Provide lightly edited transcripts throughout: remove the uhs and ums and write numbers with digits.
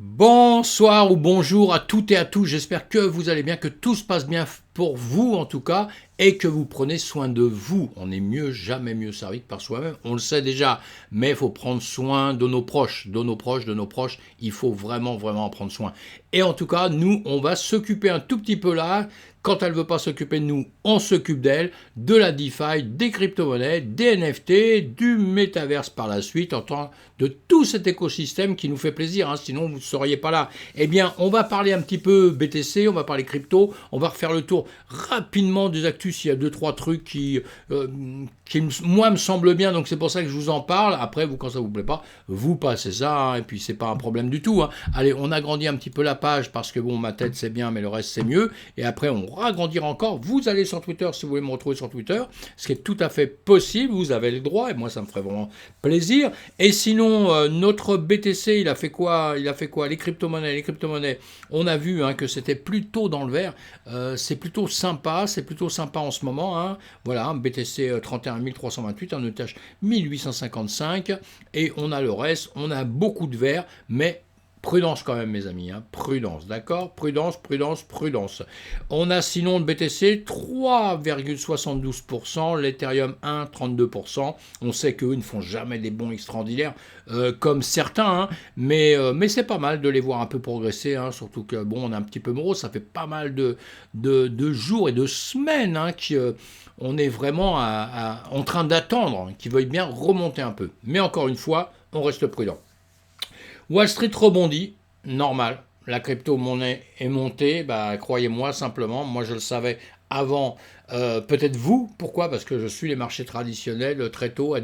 Bonsoir ou bonjour à toutes et à tous, j'espère que vous allez bien, que tout se passe bien pour vous en tout cas, et que vous prenez soin de vous. On est mieux, jamais mieux servi que par soi-même, on le sait déjà, mais il faut prendre soin de nos proches, il faut vraiment en prendre soin. Et en tout cas, nous, on va s'occuper un tout petit peu là. Quand elle ne veut pas s'occuper de nous, on s'occupe d'elle, de la DeFi, des crypto-monnaies, des NFT, du métaverse par la suite, en tant de tout cet écosystème qui nous fait plaisir, hein, sinon vous ne seriez pas là. Eh bien, on va parler un petit peu BTC, on va parler crypto, on va refaire le tour rapidement des actus, s'il y a deux, trois trucs qui moi, me semblent bien, donc c'est pour ça que je vous en parle. Après, vous, quand ça vous plaît pas, vous passez ça, hein, et puis c'est pas un problème du tout. Hein. Allez, on agrandit un petit peu la page, parce que bon, ma tête c'est bien, mais le reste c'est mieux, et après on agrandir encore. Vous allez sur Twitter si vous voulez me retrouver sur Twitter, ce qui est tout à fait possible, vous avez le droit, et moi ça me ferait vraiment plaisir. Et sinon, notre BTC, il a fait quoi? Les crypto-monnaies, on a vu hein, que c'était plutôt dans le vert, c'est plutôt sympa en ce moment. Hein. Voilà, BTC 31 328, un ETH 1855, et on a le reste, on a beaucoup de vert, mais prudence quand même, mes amis, hein. Prudence, d'accord? Prudence. On a sinon le BTC 3,72%, l'Ethereum 1,32%. On sait qu'eux ne font jamais des bons extraordinaires comme certains, hein, mais c'est pas mal de les voir un peu progresser, hein, surtout que bon, on est un petit peu morose, ça fait pas mal de jours et de semaines hein, on est vraiment en train d'attendre, qu'ils veuillent bien remonter un peu. Mais encore une fois, on reste prudent. Wall Street rebondit, normal. La crypto-monnaie est montée, bah, croyez-moi simplement, moi je le savais avant, peut-être vous, pourquoi? Parce que je suis les marchés traditionnels très tôt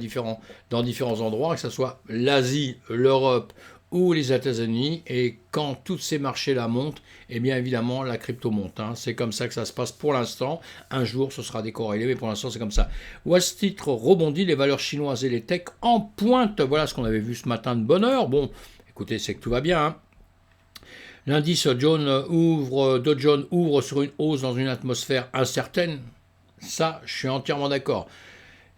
dans différents endroits, que ce soit l'Asie, l'Europe ou les États-Unis, et quand tous ces marchés-là montent, eh bien évidemment la crypto monte. Hein. C'est comme ça que ça se passe pour l'instant. Un jour ce sera décorrélé, mais pour l'instant c'est comme ça. Wall Street rebondit, les valeurs chinoises et les techs en pointe. Voilà ce qu'on avait vu ce matin de bonne heure. Bon, écoutez, c'est que tout va bien. Hein. L'indice Dow Jones ouvre sur une hausse dans une atmosphère incertaine. Ça, je suis entièrement d'accord.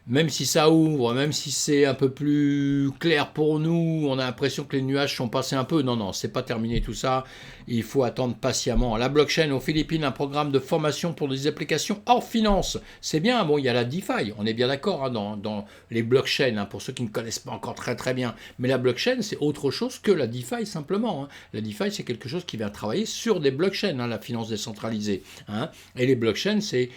Même si ça ouvre, même si c'est un peu plus clair pour nous, on a l'impression que les nuages sont passés un peu. Non, c'est pas terminé tout ça. Il faut attendre patiemment. La blockchain aux Philippines, un programme de formation pour des applications hors finance. C'est bien, bon, il y a la DeFi, on est bien d'accord hein, dans les blockchains, hein, pour ceux qui ne connaissent pas encore très bien. Mais la blockchain, c'est autre chose que la DeFi simplement. Hein. La DeFi, c'est quelque chose qui vient travailler sur des blockchains, hein, la finance décentralisée. Hein. Et les blockchains, c'est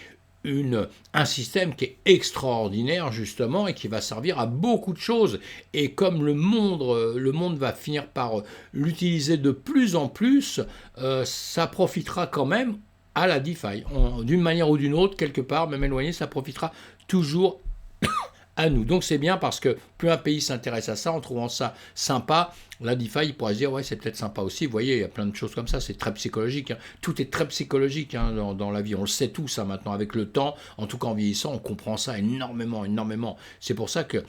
un système qui est extraordinaire justement et qui va servir à beaucoup de choses. Et comme le monde va finir par l'utiliser de plus en plus, ça profitera quand même à la DeFi. D'une manière ou d'une autre, quelque part, même éloigné, ça profitera toujours à nous. Donc c'est bien parce que plus un pays s'intéresse à ça en trouvant ça sympa, la DeFi, il pourrait se dire ouais c'est peut-être sympa aussi. Vous voyez, il y a plein de choses comme ça, c'est très psychologique. Hein. Tout est très psychologique hein, dans la vie. On le sait tout ça maintenant avec le temps. En tout cas en vieillissant, on comprend ça énormément. C'est pour ça que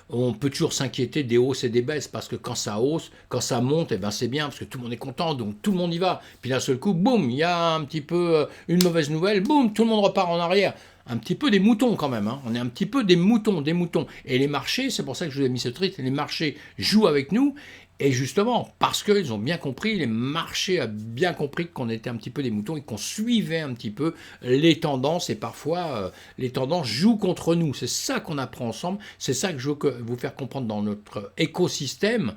on peut toujours s'inquiéter des hausses et des baisses parce que quand ça hausse, quand ça monte, eh ben c'est bien parce que tout le monde est content, donc tout le monde y va. Puis d'un seul coup, boum, il y a un petit peu une mauvaise nouvelle, boum, tout le monde repart en arrière. Un petit peu des moutons quand même, hein. On est un petit peu des moutons. Et les marchés, c'est pour ça que je vous ai mis ce tweet, les marchés jouent avec nous. Et justement, parce qu'ils ont bien compris, les marchés ont bien compris qu'on était un petit peu des moutons et qu'on suivait un petit peu les tendances. Et parfois, les tendances jouent contre nous. C'est ça qu'on apprend ensemble. C'est ça que je veux vous faire comprendre dans notre écosystème.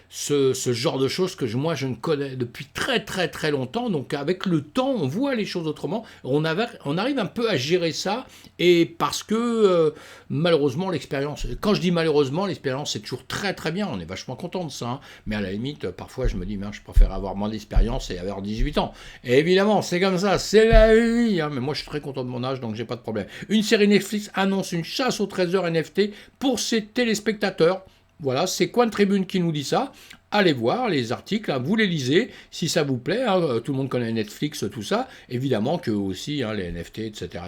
Ce genre de choses que moi, je ne connais depuis très longtemps. Donc, avec le temps, on voit les choses autrement. On arrive un peu à gérer ça. Et parce que, malheureusement, l'expérience... Quand je dis malheureusement, l'expérience, c'est toujours très bien. On est vachement content de ça, hein. Mais à la limite, parfois je me dis, je préfère avoir moins d'expérience et avoir 18 ans. Et évidemment, c'est comme ça, c'est la vie, hein. Mais moi je suis très content de mon âge, donc j'ai pas de problème. Une série Netflix annonce une chasse au trésor NFT pour ses téléspectateurs. Voilà, c'est Coin Tribune qui nous dit ça. Allez voir les articles, hein, vous les lisez, si ça vous plaît, hein, tout le monde connaît Netflix, tout ça, évidemment que aussi, hein, les NFT, etc.,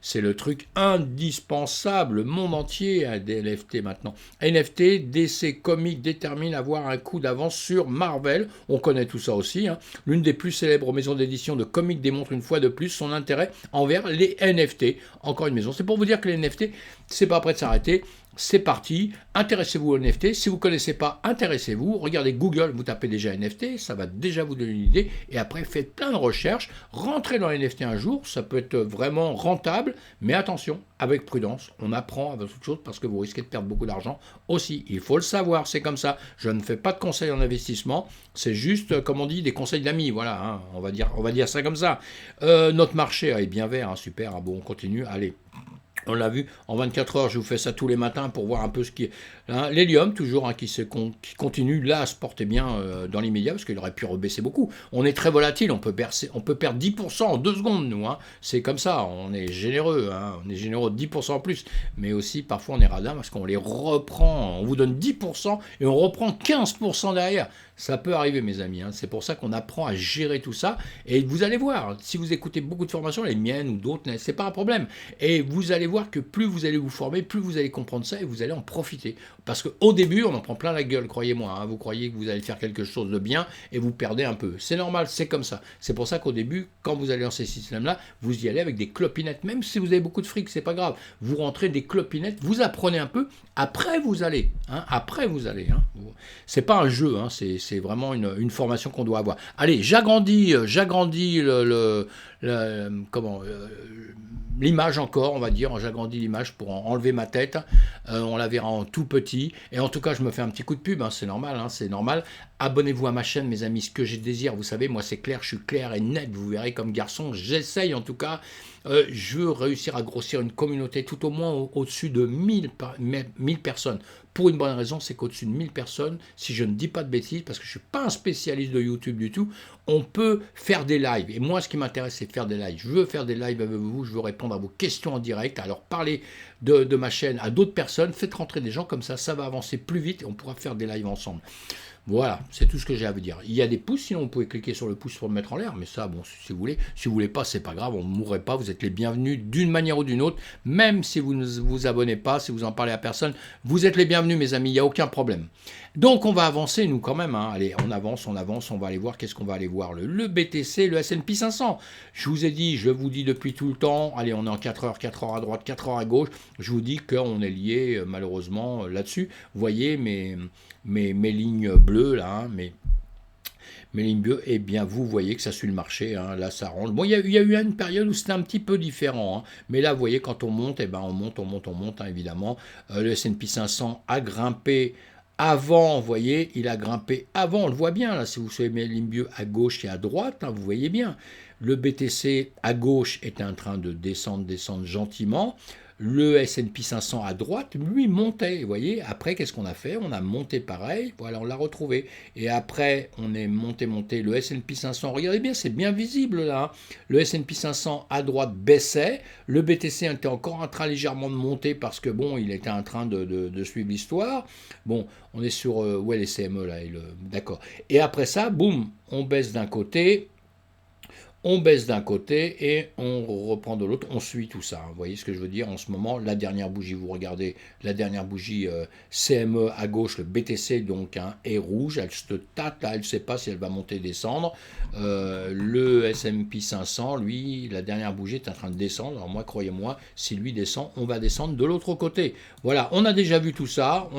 c'est le truc indispensable, le monde entier a des NFT maintenant. NFT, DC Comics détermine à avoir un coup d'avance sur Marvel, on connaît tout ça aussi, hein. L'une des plus célèbres maisons d'édition de comics démontre une fois de plus son intérêt envers les NFT, encore une maison. C'est pour vous dire que les NFT, c'est pas prêt de s'arrêter. C'est parti, intéressez-vous aux NFT, si vous ne connaissez pas, intéressez-vous, regardez Google, vous tapez déjà NFT, ça va déjà vous donner une idée, et après faites plein de recherches, rentrez dans les NFT un jour, ça peut être vraiment rentable, mais attention, avec prudence, on apprend avec toute chose parce que vous risquez de perdre beaucoup d'argent aussi, il faut le savoir, c'est comme ça, je ne fais pas de conseils en investissement, c'est juste, comme on dit, des conseils d'amis, voilà, hein, on va dire ça comme ça. Notre marché est bien vert, hein, super, ah bon, on continue, allez. On l'a vu, en 24 heures, je vous fais ça tous les matins pour voir un peu ce qui est. Hein, l'hélium, toujours, hein, qui continue là à se porter bien dans l'immédiat, parce qu'il aurait pu rebaisser beaucoup. On est très volatile, on peut perdre 10% en 2 secondes, nous. Hein. C'est comme ça, on est généreux, hein, on est généreux de 10% en plus. Mais aussi, parfois, on est radin parce qu'on les reprend. On vous donne 10% et on reprend 15% derrière. Ça peut arriver, mes amis. Hein. C'est pour ça qu'on apprend à gérer tout ça. Et vous allez voir, si vous écoutez beaucoup de formations, les miennes ou d'autres, c'est pas un problème. Et vous allez voir que plus vous allez vous former, plus vous allez comprendre ça et vous allez en profiter. Parce qu'au début, on en prend plein la gueule, croyez-moi. Hein. Vous croyez que vous allez faire quelque chose de bien et vous perdez un peu. C'est normal, c'est comme ça. C'est pour ça qu'au début, quand vous allez dans ces systèmes-là, vous y allez avec des clopinettes. Même si vous avez beaucoup de fric, c'est pas grave. Vous rentrez des clopinettes, vous apprenez un peu. Après, vous allez. Hein. Après, vous allez. Hein. C'est pas un jeu, hein. C'est vraiment une formation qu'on doit avoir. Allez, j'agrandis l'image encore, on va dire. J'agrandis l'image pour enlever ma tête. On la verra en tout petit. Et en tout cas, je me fais un petit coup de pub. Hein. C'est normal, hein, c'est normal. Abonnez-vous à ma chaîne, mes amis. Ce que je désire, vous savez, moi, c'est clair. Je suis clair et net. Vous verrez comme garçon. J'essaye, en tout cas. Je veux réussir à grossir une communauté tout au moins au-dessus de 1000 personnes. Pour une bonne raison, c'est qu'au-dessus de 1000 personnes, si je ne dis pas de bêtises, parce que je ne suis pas un spécialiste de YouTube du tout, on peut faire des lives. Et moi, ce qui m'intéresse, c'est faire des lives. Je veux faire des lives avec vous, je veux répondre à vos questions en direct. Alors, parlez de ma chaîne à d'autres personnes, faites rentrer des gens comme ça va avancer plus vite et on pourra faire des lives ensemble. Voilà, c'est tout ce que j'ai à vous dire. Il y a des pouces, sinon vous pouvez cliquer sur le pouce pour le mettre en l'air, mais ça, bon, si vous voulez. Si vous voulez pas, c'est pas grave, on ne mourrait pas, vous êtes les bienvenus d'une manière ou d'une autre, même si vous ne vous abonnez pas, si vous en parlez à personne, vous êtes les bienvenus, mes amis, il n'y a aucun problème. Donc, on va avancer, nous, quand même. Hein. Allez, on avance, on va aller voir. Qu'est-ce qu'on va aller voir? Le BTC, le S&P 500. Je vous ai dit, je vous dis depuis tout le temps, allez, on est en 4 heures à droite, 4 heures à gauche. Je vous dis qu'on est lié, malheureusement, là-dessus. Vous voyez mes lignes bleues, là, hein, mes lignes bleues, eh bien, vous voyez que ça suit le marché, hein, là, ça rentre. Bon, il y a eu une période où c'était un petit peu différent, hein, mais là, vous voyez, quand on monte, eh ben, on monte, hein, évidemment. Le S&P 500 a grimpé avant, vous voyez, il a grimpé avant, on le voit bien, là, si vous suivez mes lignes bleues à gauche et à droite, hein, vous voyez bien. Le BTC à gauche est en train de descendre gentiment. Le S&P 500 à droite, lui, montait, vous voyez. Après, qu'est-ce qu'on a fait? On a monté pareil, voilà, on l'a retrouvé. Et après, on est monté. Le S&P 500, regardez bien, c'est bien visible, là. Le S&P 500 à droite baissait. Le BTC était encore en train légèrement de monter parce que, bon, il était en train de suivre l'histoire. Bon, on est sur, ouais, les CME, là, d'accord. Et après ça, boum, on baisse d'un côté. On baisse d'un côté et on reprend de l'autre, on suit tout ça. Vous voyez ce que je veux dire en ce moment? La dernière bougie, vous regardez, la dernière bougie CME à gauche, le BTC donc hein, est rouge, elle se tâte, là, elle ne sait pas si elle va monter, descendre. Le S&P 500, lui, la dernière bougie est en train de descendre. Alors moi, croyez-moi, si lui descend, on va descendre de l'autre côté. Voilà, on a déjà vu tout ça,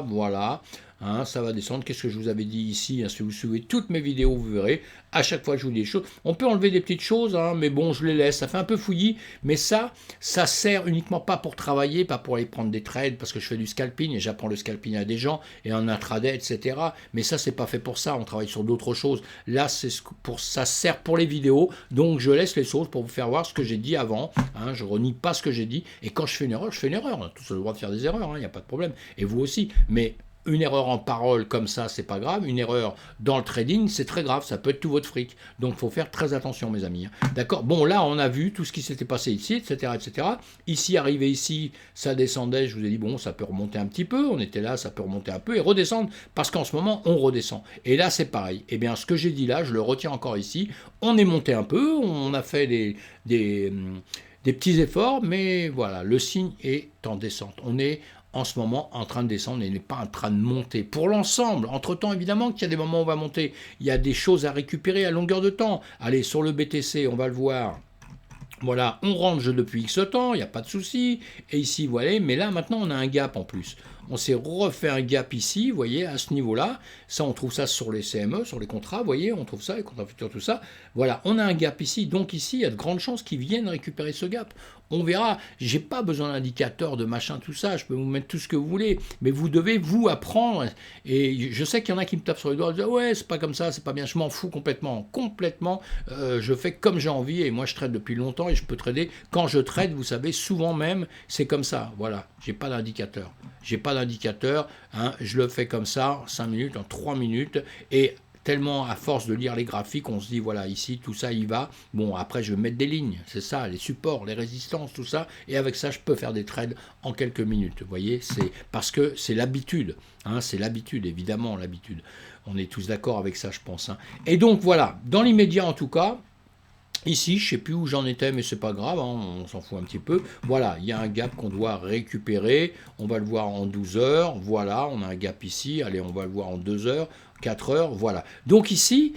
voilà. Hein, ça va descendre. Qu'est-ce que je vous avais dit ici? Hein, si vous suivez toutes mes vidéos, vous verrez. À chaque fois, je vous dis des choses. On peut enlever des petites choses, hein, mais bon, je les laisse. Ça fait un peu fouillis, mais ça sert uniquement pas pour travailler, pas pour aller prendre des trades, parce que je fais du scalping et j'apprends le scalping à des gens et en intraday, etc. Mais ça, c'est pas fait pour ça. On travaille sur d'autres choses. Là, ça sert pour les vidéos. Donc, je laisse les choses pour vous faire voir ce que j'ai dit avant. Hein, je renie pas ce que j'ai dit. Et quand je fais une erreur, je fais une erreur. On a tous le droit de faire des erreurs. Il n'y a pas de problème. Et vous aussi. Mais une erreur en parole comme ça, c'est pas grave. Une erreur dans le trading, c'est très grave. Ça peut être tout votre fric. Donc, il faut faire très attention, mes amis. D'accord? Bon, là, on a vu tout ce qui s'était passé ici, etc., etc. Ici, arrivé ici, ça descendait. Je vous ai dit, bon, ça peut remonter un petit peu. On était là, ça peut remonter un peu et redescendre parce qu'en ce moment, on redescend. Et là, c'est pareil. Eh bien, ce que j'ai dit là, je le retiens encore ici. On est monté un peu. On a fait des petits efforts, mais voilà, le signe est en descente. On est en ce moment en train de descendre et n'est pas en train de monter. Pour l'ensemble, entre-temps, évidemment qu'il y a des moments où on va monter, il y a des choses à récupérer à longueur de temps. Allez, sur le BTC, on va le voir. Voilà, on range depuis X temps, il n'y a pas de souci. Et ici, voilà, mais là, maintenant, on a un gap en plus. on s'est refait un gap ici, vous voyez, à ce niveau-là. Ça, on trouve ça sur les CME, sur les contrats, vous voyez, on trouve ça, les contrats futurs, tout ça. Voilà, on a un gap ici. Donc ici, il y a de grandes chances qu'ils viennent récupérer ce gap. On verra. J'ai pas besoin d'indicateur, de machin, tout ça. Je peux vous mettre tout ce que vous voulez. Mais vous devez vous apprendre. Et je sais qu'il y en a qui me tapent sur les doigts. Disent, ouais, c'est pas comme ça, c'est pas bien. Je m'en fous complètement. Complètement. Je fais comme j'ai envie. Et moi, je trade depuis longtemps et je peux trader. Quand je trade, vous savez, souvent même, c'est comme ça. Voilà. J'ai pas d'indicateur. J'ai pas d'indicateur. Hein. Je le fais comme ça, en 5 minutes, en 3 minutes. Et tellement à force de lire les graphiques, on se dit, voilà, ici, tout ça, il va. Bon, après, je vais mettre des lignes, c'est ça, les supports, les résistances, tout ça. Et avec ça, je peux faire des trades en quelques minutes. Vous voyez, c'est parce que c'est l'habitude. Hein, c'est l'habitude, évidemment, l'habitude. On est tous d'accord avec ça, je pense. Hein. Et donc, voilà, dans l'immédiat, en tout cas, ici, je ne sais plus où j'en étais, mais c'est pas grave, hein, on s'en fout un petit peu. Voilà, il y a un gap qu'on doit récupérer. On va le voir en 12 heures. Voilà, on a un gap ici. Allez, on va le voir en 2 heures, 4 heures. Voilà. Donc ici,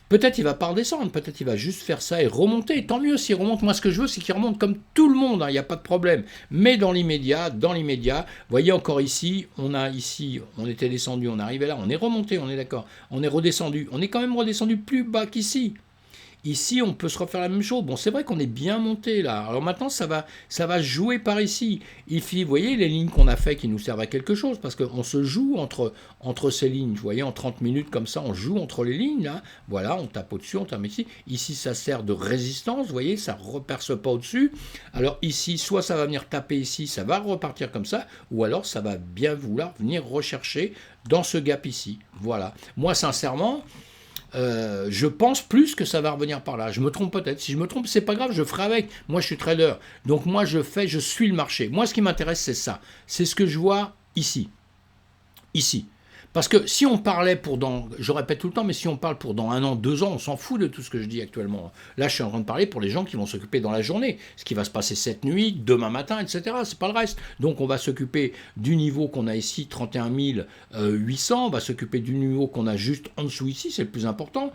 peut-être il va pas redescendre. Peut-être il va juste faire ça et remonter. Tant mieux s'il remonte. Moi, ce que je veux, c'est qu'il remonte comme tout le monde. Il n'y a pas de problème. Mais dans l'immédiat, vous voyez encore ici, on était descendu, on arrivait là, on est remonté, on est d'accord. On est redescendu. On est quand même redescendu plus bas qu'ici. Ici, on peut se refaire la même chose. Bon, c'est vrai qu'on est bien monté là. Alors maintenant, ça va jouer par ici. Vous voyez les lignes qu'on a fait qui nous servent à quelque chose parce qu'on se joue entre ces lignes. Vous voyez, en 30 minutes comme ça, on joue entre les lignes là. Voilà, on tape au-dessus, on tape ici. Ici, ça sert de résistance. Vous voyez, ça ne reperce pas au-dessus. Alors ici, soit ça va venir taper ici, ça va repartir comme ça, ou alors ça va bien vouloir venir rechercher dans ce gap ici. Voilà. Moi, sincèrement, je pense plus que ça va revenir par là. Je me trompe peut-être. Si je me trompe, c'est pas grave, je ferai avec. Moi, je suis trader. Donc moi, je suis le marché. Moi, ce qui m'intéresse, c'est ça. C'est ce que je vois ici. Ici. Parce que si on parlait je répète tout le temps, mais si on parle pour dans 1 an, 2 ans, on s'en fout de tout ce que je dis actuellement. Là, je suis en train de parler pour les gens qui vont s'occuper dans la journée, ce qui va se passer cette nuit, demain matin, etc. C'est pas le reste. Donc, on va s'occuper du niveau qu'on a ici, 31 800. On va s'occuper du niveau qu'on a juste en dessous ici, c'est le plus important,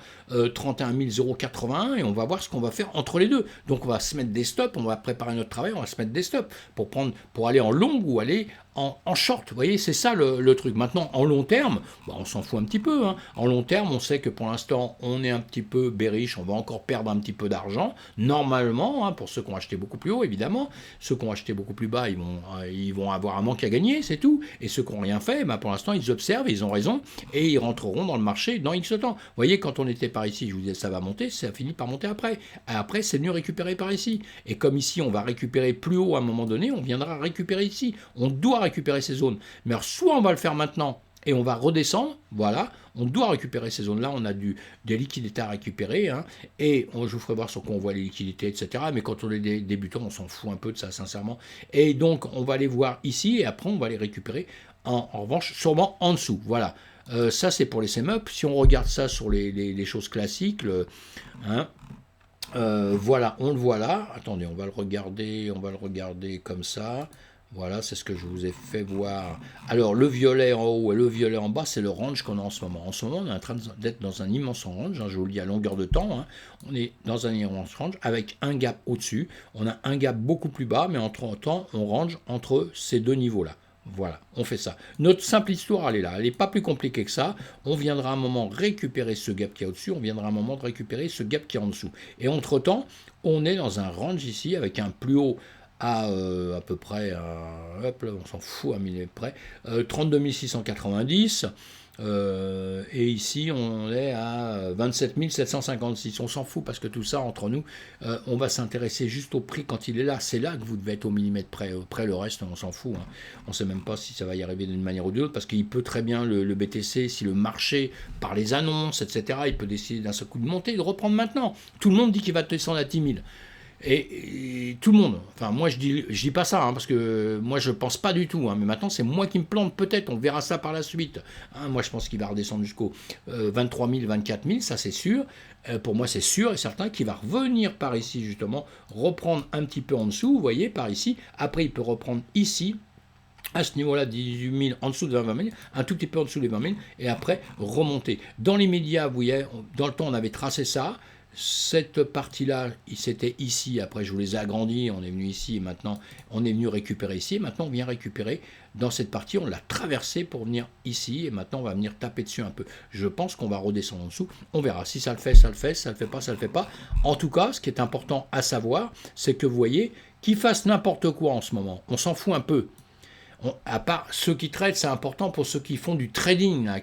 31 081, et on va voir ce qu'on va faire entre les deux. Donc, on va se mettre des stops, on va préparer notre travail, on va se mettre des stops pour aller en longue ou aller en short, vous voyez, c'est ça le truc. Maintenant, en long terme, on s'en fout un petit peu. Hein. En long terme, on sait que pour l'instant, on est un petit peu bearish, on va encore perdre un petit peu d'argent, normalement, hein, pour ceux qui ont acheté beaucoup plus haut, évidemment. Ceux qui ont acheté beaucoup plus bas, ils vont avoir un manque à gagner, c'est tout. Et ceux qui n'ont rien fait, pour l'instant, ils observent, ils ont raison, et ils rentreront dans le marché dans X temps. Vous voyez, quand on était par ici, je vous disais, ça va monter, ça finit par monter après. Après, c'est mieux récupérer par ici. Et comme ici, on va récupérer plus haut à un moment donné, on viendra récupérer ici. On doit récupérer ces zones. Mais alors, soit on va le faire maintenant et on va redescendre, voilà, on doit récupérer ces zones-là, on a des liquidités à récupérer, hein, et je vous ferai voir sur quoi on voit les liquidités, etc. Mais quand on est débutant, on s'en fout un peu de ça, sincèrement. Et donc, on va les voir ici, et après, on va les récupérer, en revanche, sûrement en dessous, voilà. Ça, c'est pour les CMUP. Si on regarde ça sur les choses classiques, voilà, on le voit là. Attendez, on va le regarder comme ça. Voilà, c'est ce que je vous ai fait voir. Alors, le violet en haut et le violet en bas, c'est le range qu'on a en ce moment. En ce moment, on est en train d'être dans un immense range, hein, je vous le dis à longueur de temps. Hein. On est dans un immense range avec un gap au-dessus. On a un gap beaucoup plus bas, mais entre-temps, on range entre ces deux niveaux-là. Voilà, on fait ça. Notre simple histoire, elle est là. Elle n'est pas plus compliquée que ça. On viendra à un moment récupérer ce gap qui est au-dessus. On viendra à un moment de récupérer ce gap qui est en dessous. Et entre-temps, on est dans un range ici avec un plus haut à peu près, hop là, on s'en fout à 1000 près, 32 690. Et ici, on est à 27 756. On s'en fout parce que tout ça, entre nous, on va s'intéresser juste au prix quand il est là. C'est là que vous devez être au millimètre près. Près le reste, on s'en fout. Hein. On ne sait même pas si ça va y arriver d'une manière ou d'une autre parce qu'il peut très bien, le BTC, si le marché, par les annonces, etc., il peut décider d'un seul coup de monter et de reprendre maintenant. Tout le monde dit qu'il va descendre à 10 000. Et tout le monde, enfin moi je dis pas ça, hein, parce que moi je pense pas du tout, hein, mais maintenant c'est moi qui me plante peut-être, on verra ça par la suite. Hein, moi je pense qu'il va redescendre jusqu'au 23 000, 24 000, ça c'est sûr. Pour moi c'est sûr et certain qu'il va revenir par ici justement, reprendre un petit peu en dessous, vous voyez, par ici. Après il peut reprendre ici, à ce niveau-là, 18 000, en dessous de 20 000, un tout petit peu en dessous des 20 000, et après remonter. Dans l'immédiat, vous voyez, dans le temps on avait tracé ça. Cette partie-là, c'était ici, après je vous les ai agrandis, on est venu ici, et maintenant on est venu récupérer ici, et maintenant on vient récupérer dans cette partie, on l'a traversé pour venir ici, et maintenant on va venir taper dessus un peu. Je pense qu'on va redescendre en dessous, on verra. Si ça le fait, ça le fait, si ça le fait pas, ça le fait pas. En tout cas, ce qui est important à savoir, c'est que vous voyez, qu'il fasse n'importe quoi en ce moment, on s'en fout un peu. À part ceux qui traitent, c'est important pour ceux qui font du trading, là,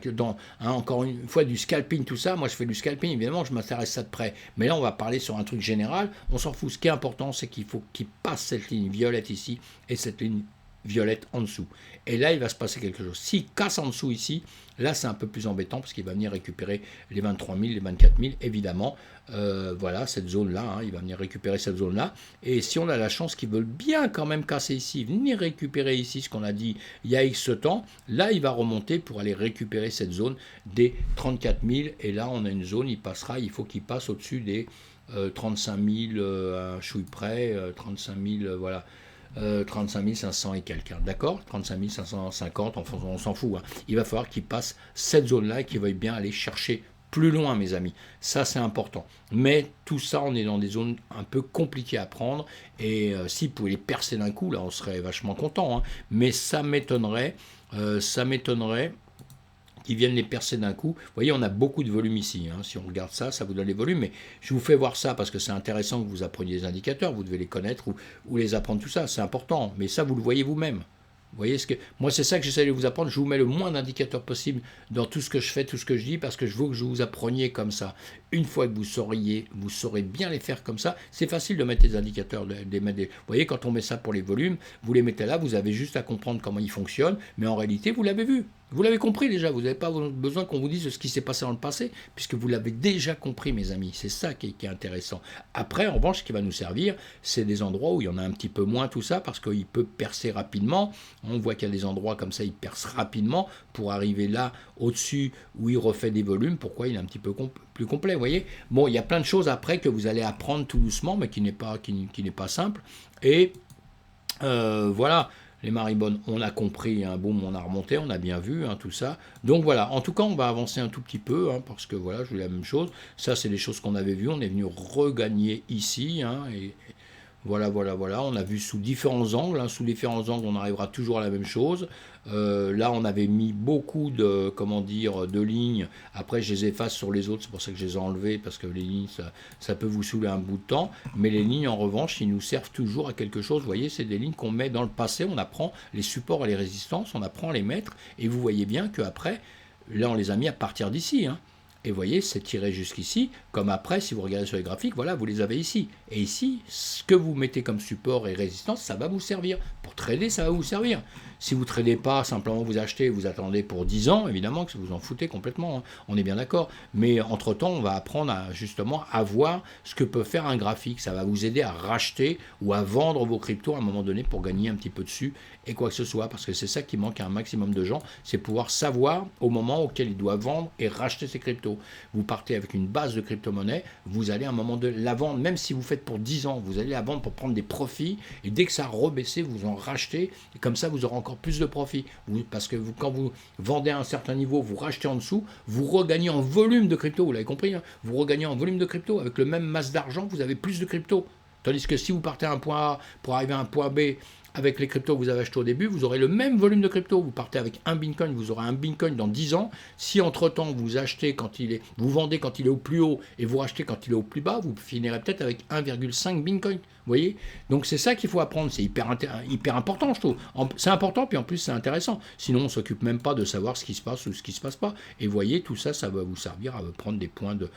encore une fois du scalping, tout ça. Moi, je fais du scalping, évidemment, je m'intéresse à ça de près. Mais là, on va parler sur un truc général. On s'en fout. Ce qui est important, c'est qu'il faut qu'il passe cette ligne violette ici et cette ligne violette en dessous. Et là, il va se passer quelque chose. S'il casse en dessous ici, là, c'est un peu plus embêtant parce qu'il va venir récupérer les 23 000, les 24 000, évidemment. Voilà, cette zone-là, hein, il va venir récupérer cette zone-là. Et si on a la chance qu'ils veulent bien quand même casser ici, venir récupérer ici ce qu'on a dit il y a X temps, là, il va remonter pour aller récupérer cette zone des 34 000. Et là, on a une zone, il passera, il faut qu'il passe au-dessus des 35 000, un chouille près, 35 000, voilà. 35 500 et quelqu'un, d'accord, 35 550, enfin, on s'en fout. Hein. Il va falloir qu'il passe cette zone-là et qu'il veuille bien aller chercher plus loin, mes amis. Ça, c'est important. Mais tout ça, on est dans des zones un peu compliquées à prendre. Et s'il pouvait les percer d'un coup, là, on serait vachement content. Hein. Mais ça m'étonnerait qui viennent les percer d'un coup. Vous voyez, on a beaucoup de volume ici. Hein. Si on regarde ça, ça vous donne les volumes. Mais je vous fais voir ça parce que c'est intéressant que vous appreniez les indicateurs. Vous devez les connaître ou les apprendre, tout ça. C'est important. Mais ça, vous le voyez vous-même. Vous voyez ce que moi, c'est ça que j'essaie de vous apprendre. Je vous mets le moins d'indicateurs possible dans tout ce que je fais, tout ce que je dis, parce que je veux que je vous appreniez comme ça. Une fois que vous saurez bien les faire comme ça. C'est facile de mettre des indicateurs. Vous voyez, quand on met ça pour les volumes, vous les mettez là, vous avez juste à comprendre comment ils fonctionnent, mais en réalité, vous l'avez vu. Vous l'avez compris déjà, vous n'avez pas besoin qu'on vous dise ce qui s'est passé dans le passé, puisque vous l'avez déjà compris, mes amis. C'est ça qui est intéressant. Après, en revanche, ce qui va nous servir, c'est des endroits où il y en a un petit peu moins, tout ça, parce qu'il peut percer rapidement. On voit qu'il y a des endroits comme ça, il perce rapidement pour arriver là, au-dessus, où il refait des volumes. Pourquoi il est un petit peu plus complet, vous voyez. Bon, il y a plein de choses après que vous allez apprendre tout doucement, mais qui n'est pas simple. Et voilà. Les maribonnes, on a compris, hein, boum, on a remonté, on a bien vu, hein, tout ça. Donc voilà, en tout cas, on va avancer un tout petit peu, hein, parce que voilà, je voulais la même chose. Ça, c'est des choses qu'on avait vues, on est venu regagner ici, hein, et voilà, voilà, voilà. On a vu sous différents angles. Hein. Sous différents angles, on arrivera toujours à la même chose. Là, on avait mis beaucoup de, de lignes. Après, je les efface sur les autres. C'est pour ça que je les ai enlevées, parce que les lignes, ça peut vous saouler un bout de temps. Mais les lignes, en revanche, ils nous servent toujours à quelque chose. Vous voyez, c'est des lignes qu'on met dans le passé. On apprend les supports et les résistances. On apprend à les mettre. Et vous voyez bien qu'après, là, on les a mis à partir d'ici. Hein. Et vous voyez, c'est tiré jusqu'ici, comme après, si vous regardez sur les graphiques, voilà, vous les avez ici. Et ici, ce que vous mettez comme support et résistance, ça va vous servir. Pour trader, ça va vous servir. Si vous ne tradez pas, simplement vous achetez, vous attendez pour 10 ans, évidemment que vous en foutez complètement, hein. On est bien d'accord. Mais entre-temps, on va apprendre justement à voir ce que peut faire un graphique. Ça va vous aider à racheter ou à vendre vos cryptos à un moment donné pour gagner un petit peu dessus et quoi que ce soit. Parce que c'est ça qui manque à un maximum de gens, c'est pouvoir savoir au moment auquel ils doivent vendre et racheter ces cryptos. Vous partez avec une base de crypto-monnaie, vous allez à un moment de la vendre, même si vous faites pour 10 ans, vous allez la vendre pour prendre des profits, et dès que ça a rebaissé, vous en rachetez, et comme ça, vous aurez encore plus de profits. Parce que quand vous vendez à un certain niveau, vous rachetez en dessous, vous regagnez en volume de crypto, vous l'avez compris, hein, vous regagnez en volume de crypto, avec le même masse d'argent, vous avez plus de crypto. Tandis que si vous partez à un point A pour arriver à un point B, avec les cryptos que vous avez achetés au début, vous aurez le même volume de crypto. Vous partez avec un Bitcoin, vous aurez un Bitcoin dans 10 ans. Si entre-temps vous achetez vous vendez quand il est au plus haut et vous rachetez quand il est au plus bas, vous finirez peut-être avec 1,5 Bitcoin. Vous voyez? Donc c'est ça qu'il faut apprendre. C'est hyper important, je trouve. C'est important, puis en plus c'est intéressant. Sinon on ne s'occupe même pas de savoir ce qui se passe ou ce qui ne se passe pas. Et vous voyez, tout ça, ça va vous servir à prendre des points de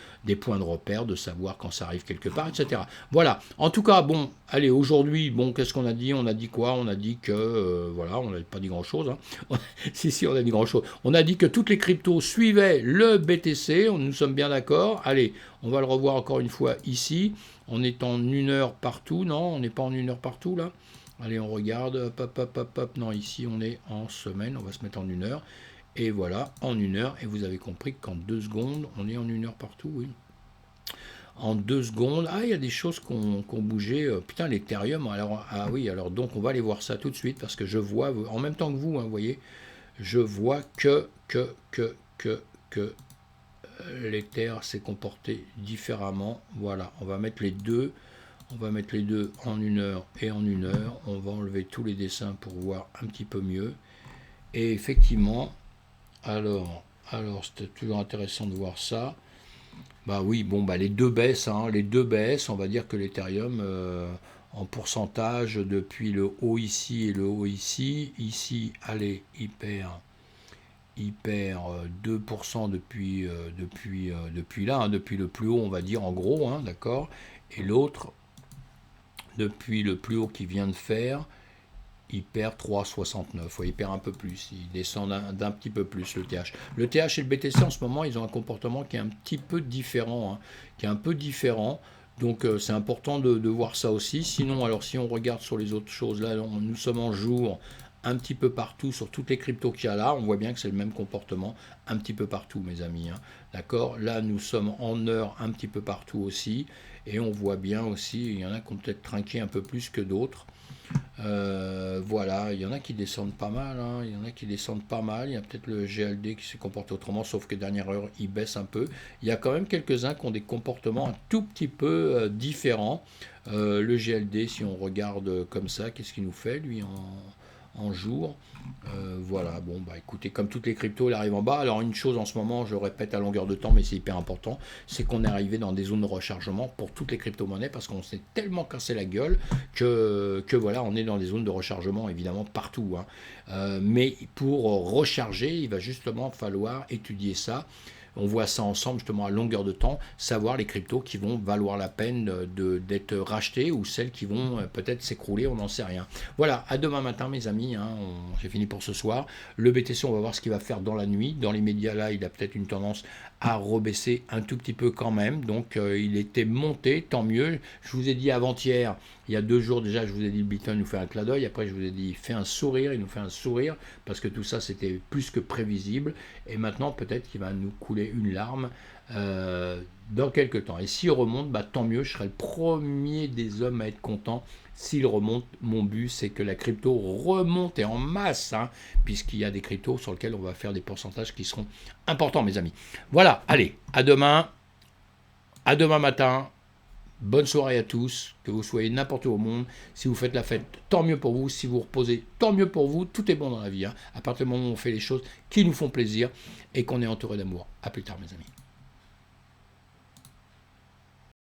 repère, de savoir quand ça arrive quelque part, etc. Voilà. En tout cas, bon, allez, aujourd'hui, bon, qu'est-ce qu'on a dit? On a dit quoi? On a dit que, voilà, on n'avait pas dit grand-chose. Hein. si, on a dit grand-chose. On a dit que toutes les cryptos suivaient le BTC. Nous sommes bien d'accord. Allez, on va le revoir encore une fois ici. On est en 1 heure partout. Non, on n'est pas en 1 heure partout, là. Allez, on regarde. Hop. Non, ici, on est en semaine. On va se mettre en 1 heure. Et voilà, en 1 heure. Et vous avez compris qu'en 2 secondes, on est en 1 heure partout, oui. En 2 secondes. Ah, il y a des choses qui ont bougé. Putain, l'Ethereum. Alors, ah oui, alors donc on va aller voir ça tout de suite parce que je vois, en même temps que vous, hein, vous voyez, je vois que l'Ether s'est comporté différemment. Voilà, on va mettre les deux. On va mettre les deux en 1 heure et en 1 heure. On va enlever tous les dessins pour voir un petit peu mieux. Et effectivement, alors c'était toujours intéressant de voir ça. Bah oui, bon, bah les deux baissent, hein, les deux baissent. On va dire que l'Ethereum, en pourcentage, depuis le haut ici et le haut ici, allez, il perd 2% depuis là, hein, depuis le plus haut, on va dire, en gros, hein, d'accord. Et l'autre, depuis le plus haut qu'il vient de faire, il perd 3,69. Ouais, il perd un peu plus. Il descend d'un petit peu plus, le TH. Le TH et le BTC, en ce moment, ils ont un comportement qui est un petit peu différent. Hein, qui est un peu différent. Donc, c'est important de voir ça aussi. Sinon, alors, si on regarde sur les autres choses, là, nous sommes en jour un petit peu partout sur toutes les cryptos qu'il y a là. On voit bien que c'est le même comportement un petit peu partout, mes amis. Hein. D'accord. Là, nous sommes en heure un petit peu partout aussi. Et on voit bien aussi, il y en a qui ont peut-être trinqué un peu plus que d'autres. Voilà, il y en a qui descendent pas mal, hein. Il y en a qui descendent pas mal, il y a peut-être le GLD qui se comporte autrement, sauf que dernière heure, il baisse un peu. Il y a quand même quelques-uns qui ont des comportements un tout petit peu différents. Le GLD, si on regarde comme ça, qu'est-ce qu'il nous fait, lui, en jour? Voilà, bon, bah écoutez, comme toutes les cryptos, il arrive en bas. Alors, une chose en ce moment, je répète à longueur de temps, mais c'est hyper important, c'est qu'on est arrivé dans des zones de rechargement pour toutes les crypto-monnaies parce qu'on s'est tellement cassé la gueule que voilà, on est dans des zones de rechargement évidemment partout. Hein. Mais pour recharger, il va justement falloir étudier ça. On voit ça ensemble justement à longueur de temps, savoir les cryptos qui vont valoir la peine d'être rachetées ou celles qui vont peut-être s'écrouler, on n'en sait rien. Voilà, à demain matin mes amis, hein, j'ai fini pour ce soir. Le BTC, on va voir ce qu'il va faire dans la nuit. Dans les médias là, il a peut-être une tendance à rebaisser un tout petit peu quand même. Donc il était monté, tant mieux. Je vous ai dit avant-hier, il y a 2 jours déjà, je vous ai dit le Bitcoin nous fait un clin d'œil. Après, je vous ai dit, il fait un sourire, il nous fait un sourire parce que tout ça, c'était plus que prévisible. Et maintenant, peut-être qu'il va nous couler une larme dans quelques temps. Et s'il remonte, bah, tant mieux, je serai le premier des hommes à être content. S'il remonte, mon but, c'est que la crypto remonte et en masse, hein, puisqu'il y a des cryptos sur lesquels on va faire des pourcentages qui seront importants, mes amis. Voilà, allez, à demain matin. Bonne soirée à tous, que vous soyez n'importe où au monde. Si vous faites la fête, tant mieux pour vous. Si vous reposez, tant mieux pour vous. Tout est bon dans la vie. Hein. À partir du moment où on fait les choses qui nous font plaisir et qu'on est entouré d'amour. À plus tard, mes amis.